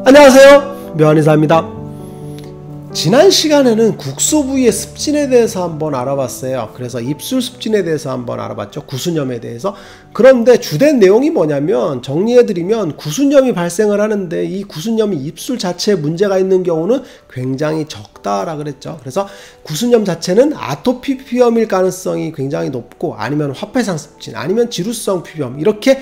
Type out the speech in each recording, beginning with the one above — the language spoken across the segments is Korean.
안녕하세요, 묘한의사입니다. 지난 시간에는 국소 부위의 습진에 대해서 한번 알아봤어요. 그래서 입술 습진에 대해서 한번 알아봤죠. 구순염에 대해서. 그런데 주된 내용이 뭐냐면, 정리해드리면 구순염이 발생을 하는데 이 구순염이 입술 자체에 문제가 있는 경우는 굉장히 적다라 그랬죠. 그래서 구순염 자체는 아토피 피부염일 가능성이 굉장히 높고, 아니면 화폐상 습진, 아니면 지루성 피부염, 이렇게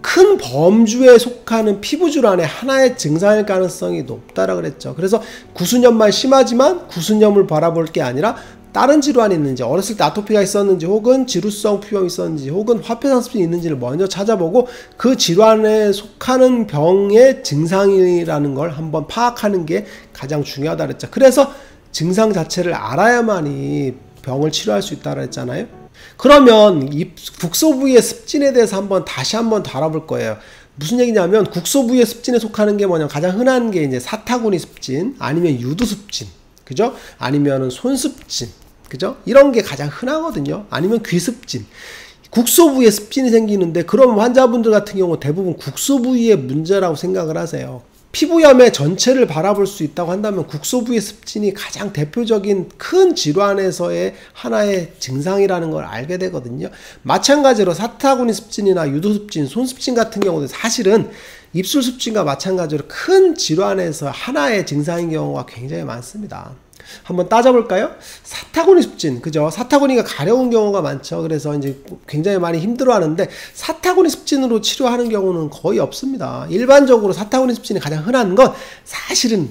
큰 범주에 속하는 피부 질환의 하나의 증상일 가능성이 높다라 그랬죠. 그래서 구순염만 심하지만 구순염을 바라볼 게 아니라 다른 질환이 있는지, 어렸을 때 아토피가 있었는지, 혹은 지루성 피부염이 있었는지, 혹은 화폐상 습진이 있는지를 먼저 찾아보고 그 질환에 속하는 병의 증상이라는 걸 한번 파악하는 게 가장 중요하다 그랬죠. 그래서 증상 자체를 알아야만이 병을 치료할 수 있다고 했잖아요. 그러면 이 국소 부위의 습진에 대해서 다시 한번 다뤄볼 거예요. 무슨 얘기냐면, 국소 부위의 습진에 속하는 게 뭐냐면, 가장 흔한 게 이제 사타구니 습진, 아니면 유두 습진, 그죠? 아니면은 손 습진, 그죠? 이런 게 가장 흔하거든요. 아니면 귀 습진. 국소 부위에 습진이 생기는데, 그럼 환자분들 같은 경우 대부분 국소 부위의 문제라고 생각을 하세요. 피부염의 전체를 바라볼 수 있다고 한다면 국소 부위의 습진이 가장 대표적인 큰 질환에서의 하나의 증상이라는 걸 알게 되거든요. 마찬가지로 사타구니 습진이나 유두 습진, 손 습진 같은 경우도 사실은 입술 습진과 마찬가지로 큰 질환에서 하나의 증상인 경우가 굉장히 많습니다. 한번 따져볼까요? 사타구니 습진, 그죠? 사타구니가 가려운 경우가 많죠. 그래서 이제 굉장히 많이 힘들어 하는데, 사타구니 습진으로 치료하는 경우는 거의 없습니다. 일반적으로 사타구니 습진이 가장 흔한 건 사실은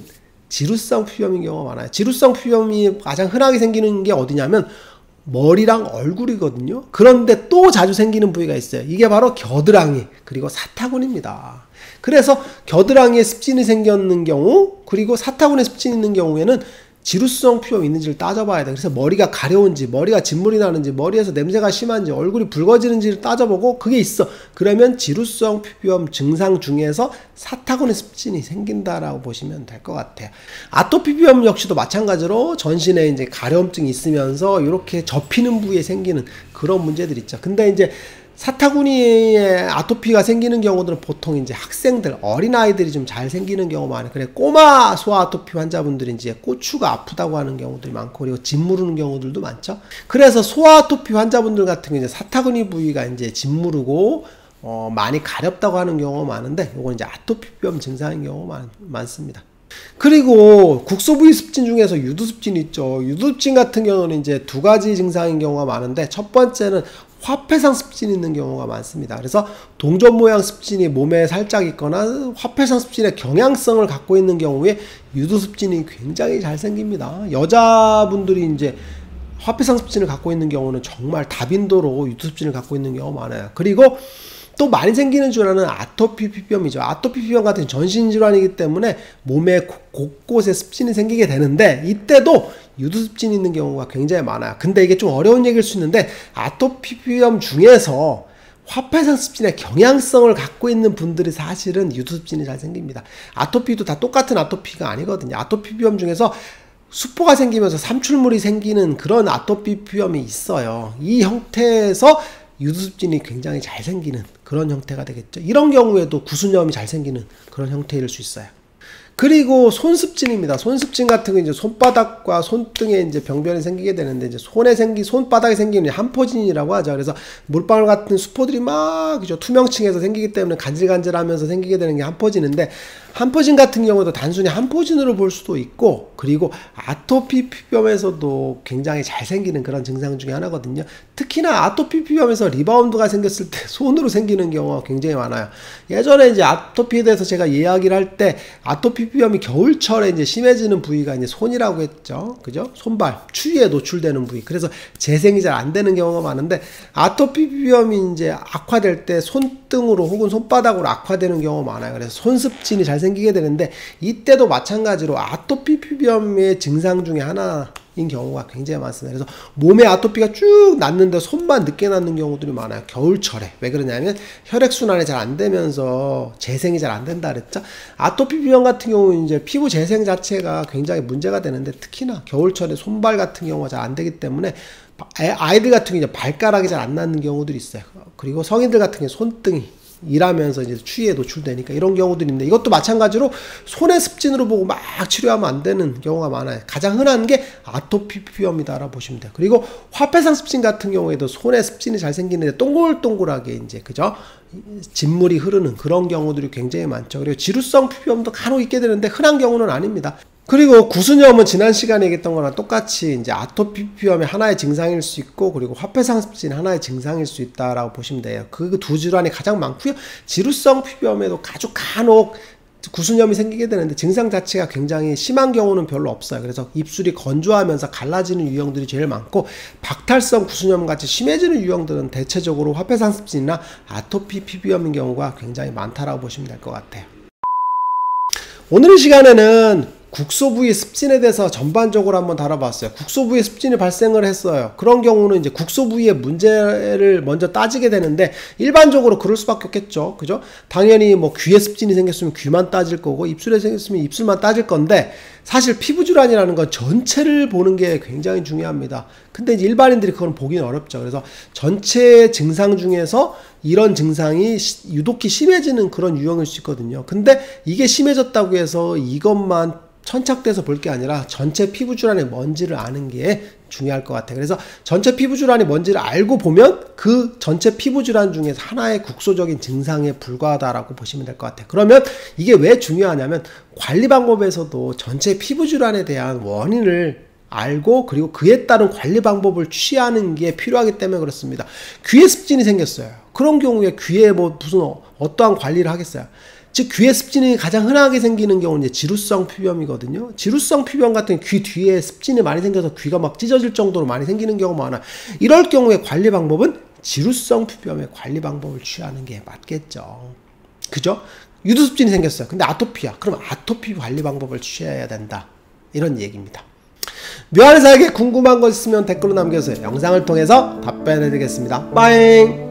지루성 피부염인 경우가 많아요. 지루성 피부염이 가장 흔하게 생기는 게 어디냐면 머리랑 얼굴이거든요. 그런데 또 자주 생기는 부위가 있어요. 이게 바로 겨드랑이, 그리고 사타구니입니다. 그래서 겨드랑이에 습진이 생겼는 경우, 그리고 사타구니에 습진이 있는 경우에는 지루성 피부염이 있는지를 따져봐야 돼. 그래서 머리가 가려운지, 머리가 진물이 나는지, 머리에서 냄새가 심한지, 얼굴이 붉어지는지를 따져보고 그게 있어. 그러면 지루성 피부염 증상 중에서 사타구니 습진이 생긴다라고 보시면 될 것 같아요. 아토피 피부염 역시도 마찬가지로 전신에 이제 가려움증이 있으면서 이렇게 접히는 부위에 생기는 그런 문제들이 있죠. 근데 이제 사타구니에 아토피가 생기는 경우들은 보통 이제 학생들, 어린아이들이 좀 잘 생기는 경우가 많아요. 그래, 꼬마 소아 아토피 환자분들이 이제 고추가 아프다고 하는 경우들이 많고, 그리고 짓무르는 경우들도 많죠. 그래서 소아 아토피 환자분들 같은 경우 이제 사타구니 부위가 이제 짓무르고, 많이 가렵다고 하는 경우가 많은데, 요건 이제 아토피 피부염 증상인 경우가 많습니다. 그리고 국소 부위 습진 중에서 유두 습진이 있죠. 유두 습진 같은 경우는 이제 두 가지 증상인 경우가 많은데, 첫 번째는 화폐상 습진이 있는 경우가 많습니다. 그래서 동전 모양 습진이 몸에 살짝 있거나 화폐상 습진의 경향성을 갖고 있는 경우에 유두 습진이 굉장히 잘 생깁니다. 여자분들이 이제 화폐상 습진을 갖고 있는 경우는 정말 다빈도로 유두 습진을 갖고 있는 경우가 많아요. 그리고 또 많이 생기는 질환은 아토피 피부염이죠. 아토피 피부염 같은 전신 질환이기 때문에 몸에 곳곳에 습진이 생기게 되는데, 이때도 유두 습진이 있는 경우가 굉장히 많아요. 근데 이게 좀 어려운 얘기일 수 있는데, 아토피 피부염 중에서 화폐상 습진의 경향성을 갖고 있는 분들이 사실은 유두 습진이 잘 생깁니다. 아토피도 다 똑같은 아토피가 아니거든요. 아토피 피부염 중에서 수포가 생기면서 삼출물이 생기는 그런 아토피 피부염이 있어요. 이 형태에서 유두 습진이 굉장히 잘 생기는 그런 형태가 되겠죠. 이런 경우에도 구순염이 잘 생기는 그런 형태일 수 있어요. 그리고 손 습진입니다. 손 습진 같은 건 이제 손바닥과 손등에 이제 병변이 생기게 되는데, 이제 손바닥에 생기는 함포진이라고 하죠. 그래서 물방울 같은 수포들이 막, 그죠, 투명층에서 생기기 때문에 간질간질하면서 생기게 되는 게 함포진인데, 함포진 같은 경우도 단순히 함포진으로 볼 수도 있고, 그리고 아토피 피부염에서도 굉장히 잘 생기는 그런 증상 중에 하나거든요. 특히나 아토피 피부염에서 리바운드가 생겼을 때 손으로 생기는 경우가 굉장히 많아요. 예전에 이제 아토피에 대해서 제가 이야기를 할 때, 아토피 피부염이 겨울철에 이제 심해지는 부위가 이제 손이라고 했죠. 그죠? 손발, 추위에 노출되는 부위. 그래서 재생이 잘 안 되는 경우가 많은데, 아토피 피부염이 이제 악화될 때 손등으로 혹은 손바닥으로 악화되는 경우가 많아요. 그래서 손습진이 잘 생기게 되는데, 이때도 마찬가지로 아토피 피부염의 증상 중에 하나인 경우가 굉장히 많습니다. 그래서 몸에 아토피가 쭉 났는데 손만 늦게 났는 경우들이 많아요. 겨울철에. 왜 그러냐면 혈액순환이 잘 안 되면서 재생이 잘 안 된다 그랬죠. 아토피 피부염 같은 경우는 이제 피부 재생 자체가 굉장히 문제가 되는데, 특히나 겨울철에 손발 같은 경우가 잘 안 되기 때문에 아이들 같은 경우 이제 발가락이 잘 안 낫는 경우들이 있어요. 그리고 성인들 같은 경우 손등이 일하면서 이제 추위에 노출되니까 이런 경우들이 있는데, 이것도 마찬가지로 손의 습진으로 보고 막 치료하면 안 되는 경우가 많아요. 가장 흔한 게 아토피 피부염이다라고 보시면 돼요. 그리고 화폐상 습진 같은 경우에도 손에 습진이 잘 생기는데 동글동글하게 이제 그죠? 진물이 흐르는 그런 경우들이 굉장히 많죠. 그리고 지루성 피부염도 간혹 있게 되는데 흔한 경우는 아닙니다. 그리고 구순염은 지난 시간에 얘기했던 거랑 똑같이 이제 아토피 피부염의 하나의 증상일 수 있고, 그리고 화폐상 습진 하나의 증상일 수 있다라고 보시면 돼요. 그 두 질환이 가장 많고요. 지루성 피부염에도 아주 간혹 구순염이 생기게 되는데 증상 자체가 굉장히 심한 경우는 별로 없어요. 그래서 입술이 건조하면서 갈라지는 유형들이 제일 많고, 박탈성 구순염 같이 심해지는 유형들은 대체적으로 화폐상 습진이나 아토피 피부염인 경우가 굉장히 많다라고 보시면 될 것 같아요. 오늘 시간에는 국소 부위 습진에 대해서 전반적으로 한번 다뤄봤어요. 국소 부위에 습진이 발생을 했어요. 그런 경우는 이제 국소 부위의 문제를 먼저 따지게 되는데, 일반적으로 그럴 수밖에 없겠죠. 그죠? 당연히 뭐 귀에 습진이 생겼으면 귀만 따질 거고, 입술에 생겼으면 입술만 따질 건데, 사실 피부 질환이라는 건 전체를 보는 게 굉장히 중요합니다. 근데 이제 일반인들이 그건 보기는 어렵죠. 그래서 전체 증상 중에서 이런 증상이 유독히 심해지는 그런 유형일 수 있거든요. 근데 이게 심해졌다고 해서 이것만 천착돼서 볼 게 아니라 전체 피부 질환의 뭔지를 아는 게 중요할 것 같아요. 그래서 전체 피부 질환이 뭔지를 알고 보면 그 전체 피부 질환 중에서 하나의 국소적인 증상에 불과하다라고 보시면 될 것 같아요. 그러면 이게 왜 중요하냐면, 관리 방법에서도 전체 피부 질환에 대한 원인을 알고, 그리고 그에 따른 관리 방법을 취하는 게 필요하기 때문에 그렇습니다. 귀에 습진이 생겼어요. 그런 경우에 귀에 뭐 무슨 어떠한 관리를 하겠어요? 즉 귀에 습진이 가장 흔하게 생기는 경우는 이제 지루성 피부염이거든요. 지루성 피부염 같은 귀 뒤에 습진이 많이 생겨서 귀가 막 찢어질 정도로 많이 생기는 경우가 많아요. 이럴 경우에 관리 방법은 지루성 피부염의 관리 방법을 취하는 게 맞겠죠. 그죠? 유두습진이 생겼어요. 근데 아토피야. 그럼 아토피 관리 방법을 취해야 된다. 이런 얘기입니다. 묘한의사에게 궁금한 거 있으면 댓글로 남겨주세요. 영상을 통해서 답변해드리겠습니다. 빠잉!